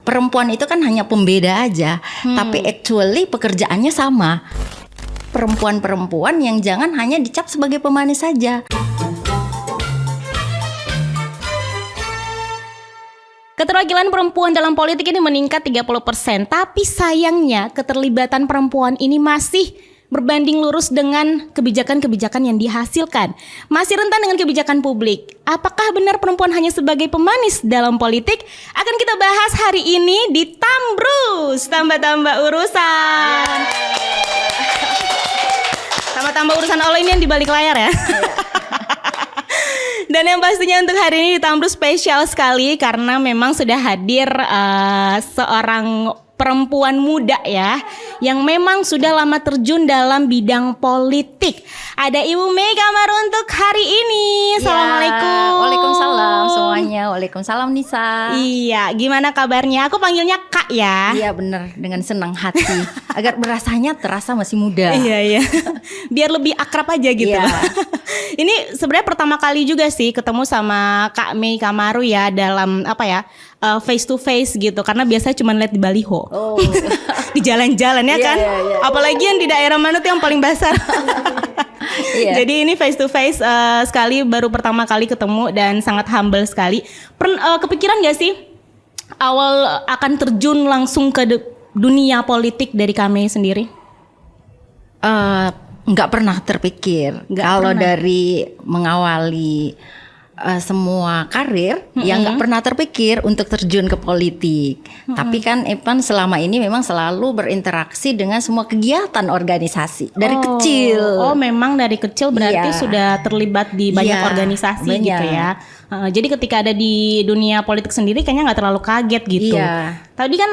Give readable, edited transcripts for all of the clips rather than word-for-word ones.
perempuan itu kan hanya pembeda aja, tapi actually pekerjaannya sama. Perempuan-perempuan yang jangan hanya dicap sebagai pemanis saja. Keterwakilan perempuan dalam politik ini meningkat 30%, tapi sayangnya keterlibatan perempuan ini masih berbanding lurus dengan kebijakan-kebijakan yang dihasilkan. Masih rentan dengan kebijakan publik. Apakah benar perempuan hanya sebagai pemanis dalam politik? Akan kita bahas hari ini di Tambrus, tambah-tambah urusan. Tambah-tambah urusan Allah ini yang di balik layar ya. Dan yang pastinya untuk hari ini di Tambrus spesial sekali karena memang sudah hadir seorang perempuan muda ya yang memang sudah lama terjun dalam bidang politik. Ada Ibu Mei Kamaru untuk hari ini. Assalamualaikum. Waalaikumsalam semuanya. Waalaikumsalam Nisa. Iya, gimana kabarnya? Aku panggilnya Kak ya. Iya bener, dengan senang hati. Agar berasanya terasa masih muda. Iya. Biar lebih akrab aja gitu. Iya. Ini sebenarnya pertama kali juga sih ketemu sama Kak Mei Kamaru ya dalam face to face gitu, karena biasanya cuma lihat di baliho. Di jalan-jalan ya kan. Iya. Apalagi yang di daerah mana tuh yang paling basar. Iya. Jadi ini face to face sekali, baru pertama kali ketemu dan sangat humble sekali. Kepikiran gak sih awal akan terjun langsung ke dunia politik dari kami sendiri? Nggak pernah terpikir. Kalau dari mengawali semua karir, ya nggak pernah terpikir untuk terjun ke politik. Tapi kan Evan selama ini memang selalu berinteraksi dengan semua kegiatan organisasi dari kecil. Oh, memang dari kecil berarti Iya. sudah terlibat di banyak organisasi banyak. gitu ya. Jadi ketika ada di dunia politik sendiri kayaknya nggak terlalu kaget gitu. Iya. Tadi kan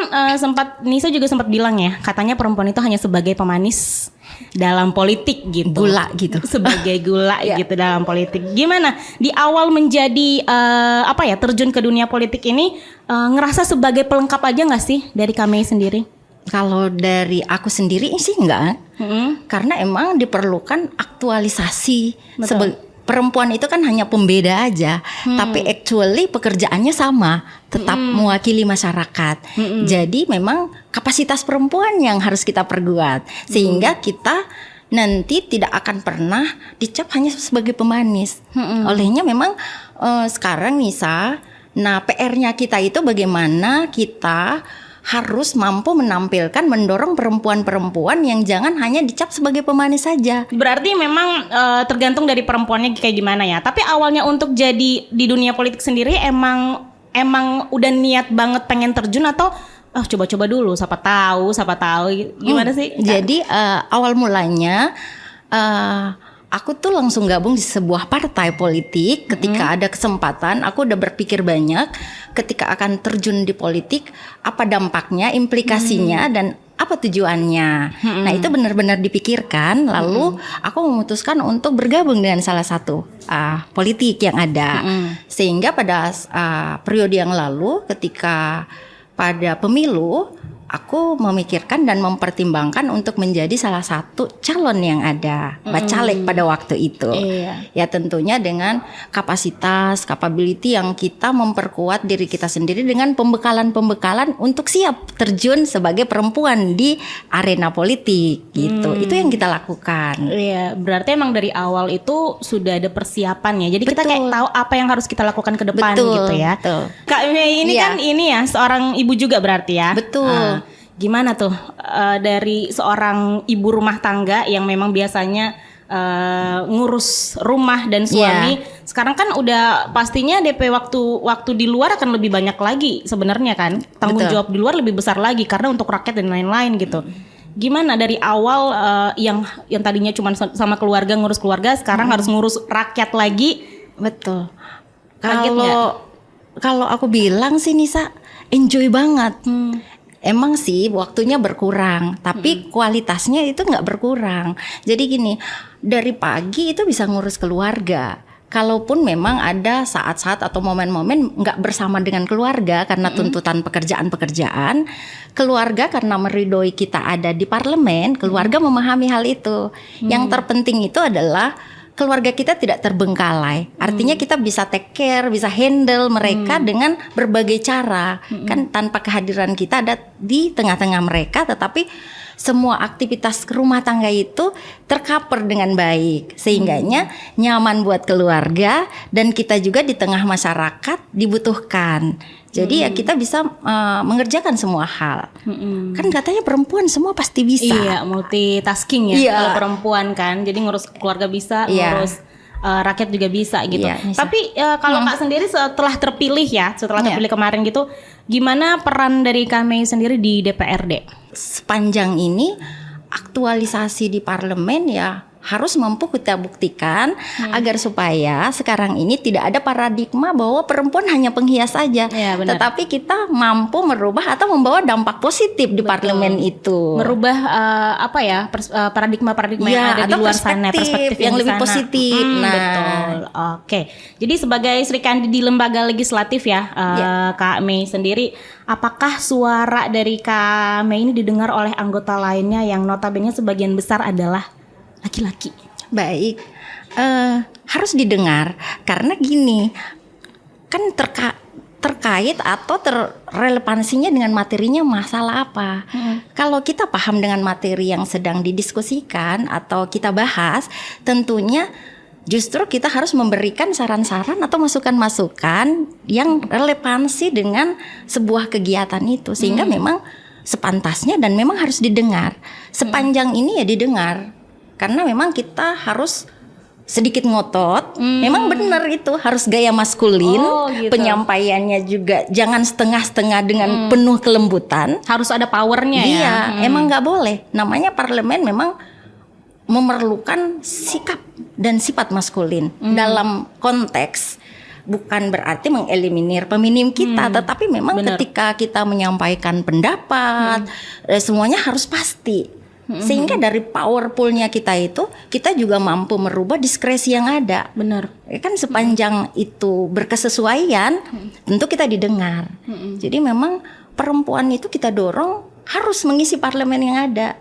Nisa juga sempat bilang ya, katanya perempuan itu hanya sebagai pemanis dalam politik gitu. Gula gitu. Sebagai gula Iya. gitu dalam politik. Gimana di awal menjadi terjun ke dunia politik ini, ngerasa sebagai pelengkap aja nggak sih dari Kami sendiri? Kalau dari aku sendiri sih enggak. Karena emang diperlukan aktualisasi. Perempuan itu kan hanya pembeda aja, tapi actually pekerjaannya sama, tetap mewakili masyarakat. Jadi memang kapasitas perempuan yang harus kita perkuat, sehingga kita nanti tidak akan pernah dicap hanya sebagai pemanis. Olehnya memang sekarang Nisa, nah PR-nya kita itu bagaimana kita harus mampu menampilkan, mendorong perempuan-perempuan yang jangan hanya dicap sebagai pemanis saja. Berarti memang tergantung dari perempuannya kayak gimana ya. Tapi awalnya untuk jadi di dunia politik sendiri emang udah niat banget pengen terjun atau coba-coba dulu siapa tahu gimana sih? Jadi awal mulanya aku tuh langsung gabung di sebuah partai politik. Ketika ada kesempatan, aku udah berpikir banyak ketika akan terjun di politik, apa dampaknya, implikasinya, dan apa tujuannya. Nah itu benar-benar dipikirkan. Lalu aku memutuskan untuk bergabung dengan salah satu politik yang ada. Sehingga pada periode yang lalu, ketika pada pemilu, aku memikirkan dan mempertimbangkan untuk menjadi salah satu calon yang ada, bacalek pada waktu itu. Ya tentunya dengan kapasitas, capability yang kita memperkuat diri kita sendiri dengan pembekalan-pembekalan untuk siap terjun sebagai perempuan di arena politik gitu. Itu yang kita lakukan. Iya, berarti emang dari awal itu sudah ada persiapan ya. Jadi kita kayak tahu apa yang harus kita lakukan ke depan gitu ya. Betul. Kak Mei ini kan ini ya seorang ibu juga berarti ya. Betul. Gimana tuh dari seorang ibu rumah tangga yang memang biasanya ngurus rumah dan suami, sekarang kan udah pastinya DP waktu di luar akan lebih banyak lagi sebenarnya kan, tanggung jawab di luar lebih besar lagi karena untuk rakyat dan lain-lain gitu. Gimana dari awal yang tadinya cuma sama keluarga, ngurus keluarga, sekarang harus ngurus rakyat lagi? Betul. Kalau aku bilang sih Nisa, enjoy banget. Emang sih waktunya berkurang, tapi kualitasnya itu nggak berkurang. Jadi gini, dari pagi itu bisa ngurus keluarga. Kalaupun memang ada saat-saat atau momen-momen nggak bersama dengan keluarga karena tuntutan pekerjaan-pekerjaan, keluarga karena meridoi kita ada di parlemen, keluarga memahami hal itu. Yang terpenting itu adalah keluarga kita tidak terbengkalai. Artinya kita bisa take care, bisa handle mereka dengan berbagai cara. Kan tanpa kehadiran kita ada di tengah-tengah mereka, tetapi semua aktivitas rumah tangga itu tercover dengan baik, sehingganya nyaman buat keluarga dan kita juga di tengah masyarakat dibutuhkan. Jadi ya kita bisa mengerjakan semua hal. Kan katanya perempuan semua pasti bisa. Iya, multitasking ya. Iya. Kalau perempuan kan, jadi ngurus keluarga bisa, ngurus rakyat juga bisa gitu. Iya, bisa. Tapi kalau Kak sendiri setelah terpilih setelah terpilih kemarin gitu, gimana peran dari Kak Mei sendiri di DPRD? Sepanjang ini aktualisasi di parlemen ya harus mampu kita buktikan agar supaya sekarang ini tidak ada paradigma bahwa perempuan hanya penghias saja, tetapi kita mampu merubah atau membawa dampak positif di parlemen itu. Merubah paradigma-paradigma yang ada di luar sana, perspektif yang lebih positif. Betul. Oke. Jadi sebagai Sri Kandi di lembaga legislatif Kak Mei sendiri, apakah suara dari Kak Mei ini didengar oleh anggota lainnya yang notabene sebagian besar adalah laki-laki? Baik, harus didengar karena gini, kan terkait atau relevansinya dengan materinya masalah apa. Kalau kita paham dengan materi yang sedang didiskusikan atau kita bahas, tentunya justru kita harus memberikan saran-saran atau masukan-masukan yang relevansi dengan sebuah kegiatan itu, sehingga memang sepantasnya dan memang harus didengar. Sepanjang ini ya didengar. Karena memang kita harus sedikit ngotot. Memang benar itu harus gaya maskulin. Gitu. Penyampaiannya juga jangan setengah-setengah dengan penuh kelembutan. Harus ada powernya ya. Iya, emang nggak boleh. Namanya parlemen memang memerlukan sikap dan sifat maskulin dalam konteks. Bukan berarti mengeliminir feminim kita, tetapi memang ketika kita menyampaikan pendapat, semuanya harus pasti. Sehingga dari powerfulnya kita itu, kita juga mampu merubah diskresi yang ada. Benar. Kan sepanjang itu berkesesuaian, tentu kita didengar. Jadi memang perempuan itu kita dorong harus mengisi parlemen yang ada.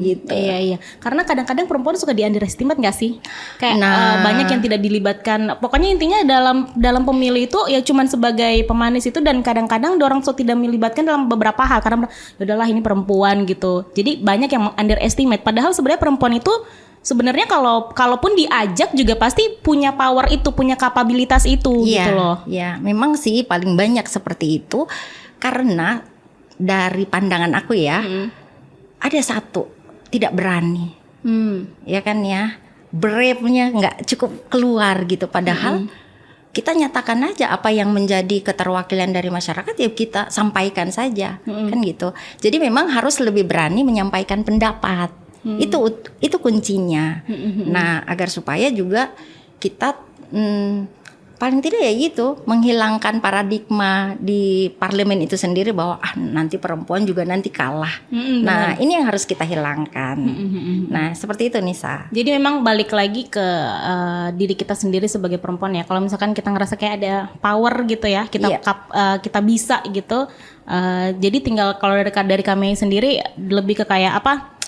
Gitu. Iya. Karena kadang-kadang perempuan suka di underestimate nggak sih? Kayak banyak yang tidak dilibatkan. Pokoknya intinya dalam pemilu itu ya cuman sebagai pemanis itu, dan kadang-kadang orang tidak melibatkan dalam beberapa hal karena udahlah ini perempuan gitu. Jadi banyak yang underestimate. Padahal sebenarnya perempuan itu sebenarnya kalaupun diajak juga pasti punya power itu, punya kapabilitas itu gitu loh. Iya, memang sih paling banyak seperti itu karena dari pandangan aku ya, ada satu tidak berani, ya kan ya, brave-nya nggak cukup keluar gitu. Padahal kita nyatakan aja apa yang menjadi keterwakilan dari masyarakat ya kita sampaikan saja, kan gitu. Jadi memang harus lebih berani menyampaikan pendapat. Itu kuncinya. Nah, agar supaya juga kita paling tidak ya gitu, menghilangkan paradigma di parlemen itu sendiri bahwa nanti perempuan juga nanti kalah. Nah, ini yang harus kita hilangkan. Nah, seperti itu Nisa. Jadi memang balik lagi ke diri kita sendiri sebagai perempuan ya. Kalau misalkan kita ngerasa kayak ada power gitu ya, kita bisa gitu. Jadi tinggal kalau dari kami sendiri lebih ke kayak apa?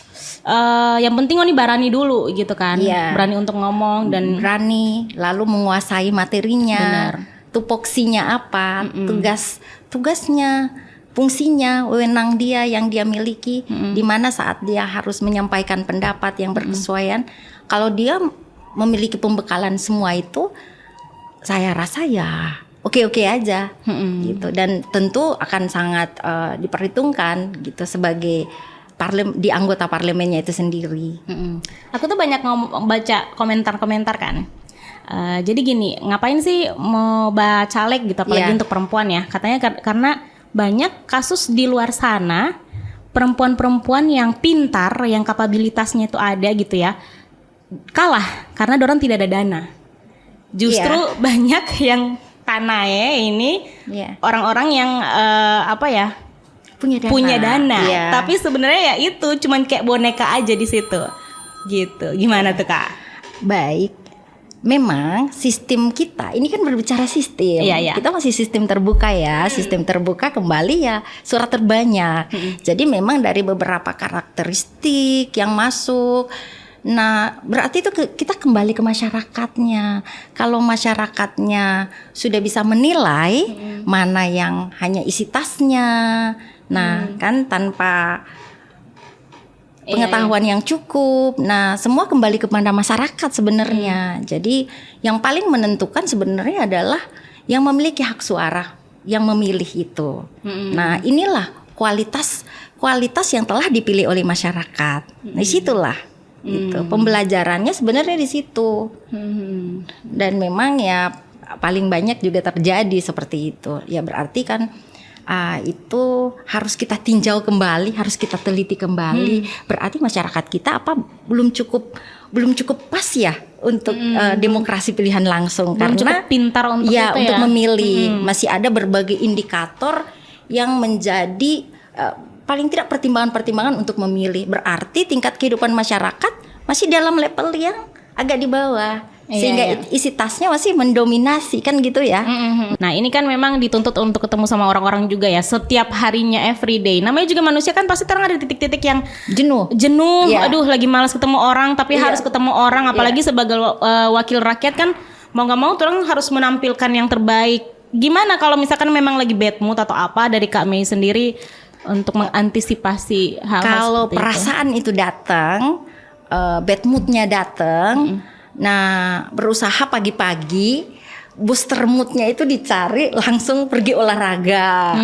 Yang penting nih berani dulu gitu kan. Berani untuk ngomong dan berani lalu menguasai materinya. Benar. Tupoksinya apa, tugasnya, fungsinya, wewenang dia yang dia miliki, di mana saat dia harus menyampaikan pendapat yang berkesesuaian. Kalau dia memiliki pembekalan semua itu, saya rasa ya oke-oke aja gitu, dan tentu akan sangat diperhitungkan gitu sebagai di anggota parlemennya itu sendiri. Aku tuh banyak baca komentar-komentar kan. Jadi gini, ngapain sih mau baca caleg gitu, apalagi untuk perempuan ya? Katanya karena banyak kasus di luar sana perempuan-perempuan yang pintar, yang kapabilitasnya itu ada gitu ya, kalah karena dorang tidak ada dana. Justru banyak yang tanahnya ini orang-orang yang punya dana. Tapi sebenarnya ya itu cuman kayak boneka aja di situ. Gitu. Gimana tuh Kak? Baik. Memang sistem kita ini kan berbicara sistem. Kita masih sistem terbuka ya. Sistem terbuka kembali ya surat terbanyak. Jadi memang dari beberapa karakteristik yang masuk Nah, berarti itu kita kembali ke masyarakatnya. Kalau masyarakatnya sudah bisa menilai mana yang hanya isi tasnya, nah kan tanpa pengetahuan yang cukup. Nah, semua kembali kepada masyarakat sebenarnya. Jadi yang paling menentukan sebenarnya adalah yang memiliki hak suara, yang memilih itu. Nah, inilah kualitas yang telah dipilih oleh masyarakat. Di situlah itu pembelajarannya sebenarnya di situ. Dan memang ya paling banyak juga terjadi seperti itu. Ya berarti kan itu harus kita tinjau kembali, harus kita teliti kembali. Berarti masyarakat kita belum cukup pas ya untuk demokrasi pilihan langsung, belum karena cukup pintar untuk ya itu untuk ya. memilih. Masih ada berbagai indikator yang menjadi paling tidak pertimbangan-pertimbangan untuk memilih. Berarti tingkat kehidupan masyarakat masih dalam level yang agak di bawah, sehingga isi tasnya masih mendominasi kan gitu ya. Nah ini kan memang dituntut untuk ketemu sama orang-orang juga ya, setiap harinya, everyday. Namanya juga manusia kan pasti terang ada titik-titik yang jenuh. Iya. Aduh lagi malas ketemu orang, tapi harus ketemu orang. Apalagi sebagai wakil rakyat kan mau gak mau orang harus menampilkan yang terbaik. Gimana kalau misalkan memang lagi bad mood atau apa dari Kak Mei sendiri untuk mengantisipasi hal-hal kalau seperti perasaan itu datang, bad moodnya datang, nah berusaha pagi-pagi booster moodnya itu dicari, langsung pergi olahraga,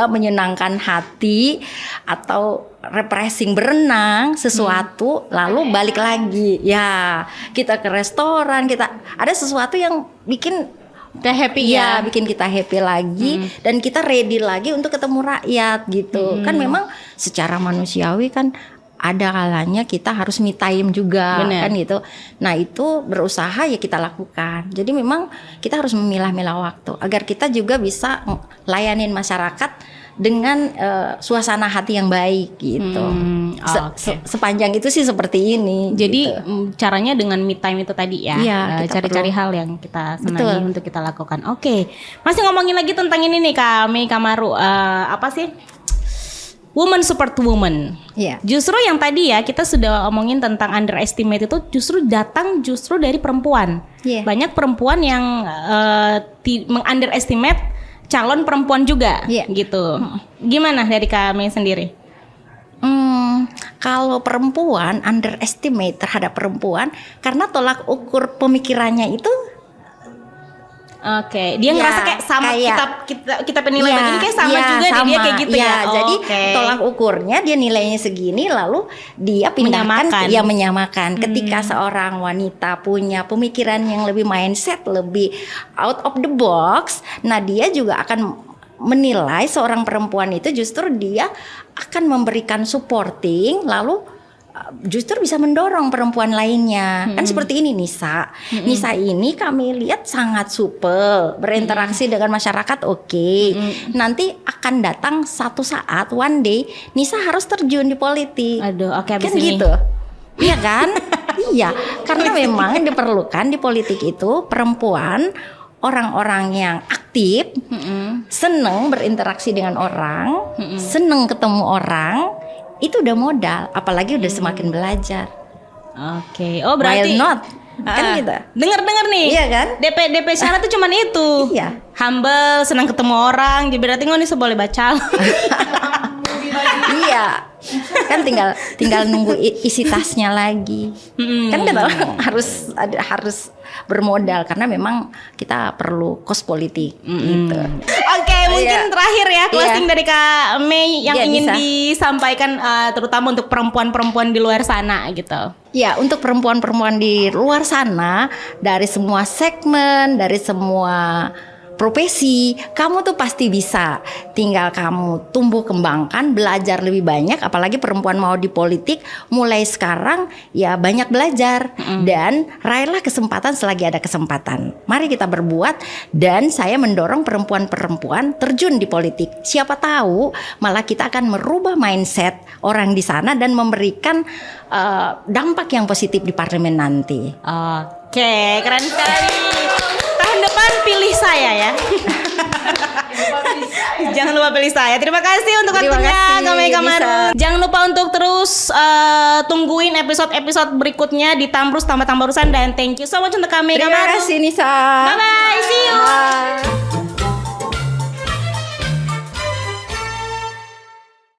menyenangkan hati, atau refreshing, berenang sesuatu, lalu balik lagi. Ya kita ke restoran, kita ada sesuatu yang bikin kita happy ya, bikin kita happy lagi, dan kita ready lagi untuk ketemu rakyat gitu. Kan memang secara manusiawi kan ada kalanya kita harus me time juga. Bener. Kan gitu. Nah itu berusaha ya kita lakukan. Jadi memang kita harus memilah-milah waktu agar kita juga bisa layanin masyarakat dengan suasana hati yang baik gitu. Sepanjang itu sih seperti ini. Jadi gitu. Caranya dengan me time itu tadi ya, cari-cari hal yang kita senangi untuk kita lakukan. Oke. Masih ngomongin lagi tentang ini nih Kak Mei Kamaru, apa sih? Woman support woman. Justru yang tadi ya kita sudah omongin tentang underestimate itu justru datang dari perempuan. Banyak perempuan yang meng-underestimate calon perempuan juga, gitu. Gimana dari Kak Mei sendiri? Kalau perempuan underestimate terhadap perempuan karena tolak ukur pemikirannya itu. Oke, dia ngerasa kayak sama kita penilai begini kayak sama juga sama. Dia kayak gitu ya. Jadi tolak ukurnya dia nilainya segini, lalu dia pindahkan menyamakan. Ketika seorang wanita punya pemikiran yang lebih mindset, lebih out of the box, nah dia juga akan menilai seorang perempuan itu justru dia akan memberikan supporting, lalu justru bisa mendorong perempuan lainnya. Kan seperti ini Nisa. Nisa ini kami lihat sangat supel, berinteraksi dengan masyarakat nanti akan datang satu saat, one day Nisa harus terjun di politik. Aduh, kan ini. Gitu. Iya kan? Iya, karena memang diperlukan di politik itu perempuan, orang-orang yang aktif, seneng berinteraksi dengan orang, seneng ketemu orang. Itu udah modal, apalagi udah semakin belajar. Oke. Oh berarti why not? Kan gitu. Dengar nih. Iya kan? DP syarat tuh cuman itu. Iya. Humble, senang ketemu orang. Jadi berarti nih boleh baca. Iya. Kan tinggal nunggu isi tasnya lagi. Kan kita harus bermodal karena memang kita perlu kos politik gitu. Oke, mungkin terakhir ya closing dari Kak Mei yang ingin disampaikan terutama untuk perempuan-perempuan di luar sana gitu. Ya, untuk perempuan-perempuan di luar sana, dari semua segmen, dari semua profesi, kamu tuh pasti bisa. Tinggal kamu tumbuh kembangkan, belajar lebih banyak. Apalagi perempuan mau di politik, mulai sekarang ya banyak belajar. Dan raihlah kesempatan selagi ada kesempatan. Mari kita berbuat. Dan saya mendorong perempuan-perempuan terjun di politik. Siapa tahu malah kita akan merubah mindset orang di sana dan memberikan dampak yang positif di parlemen nanti. Oke, keren sekali. tahun depan pilih saya ya. Jangan lupa pilih saya. Terima kasih untuk waktunya Kak Mega Marun. Jangan lupa untuk terus tungguin episode-episode berikutnya di Tambrus Tambah Tambarusan, dan thank you so much untuk Kak Mega Marun. Terima kasih Nisa. Bye bye, see you. Bye.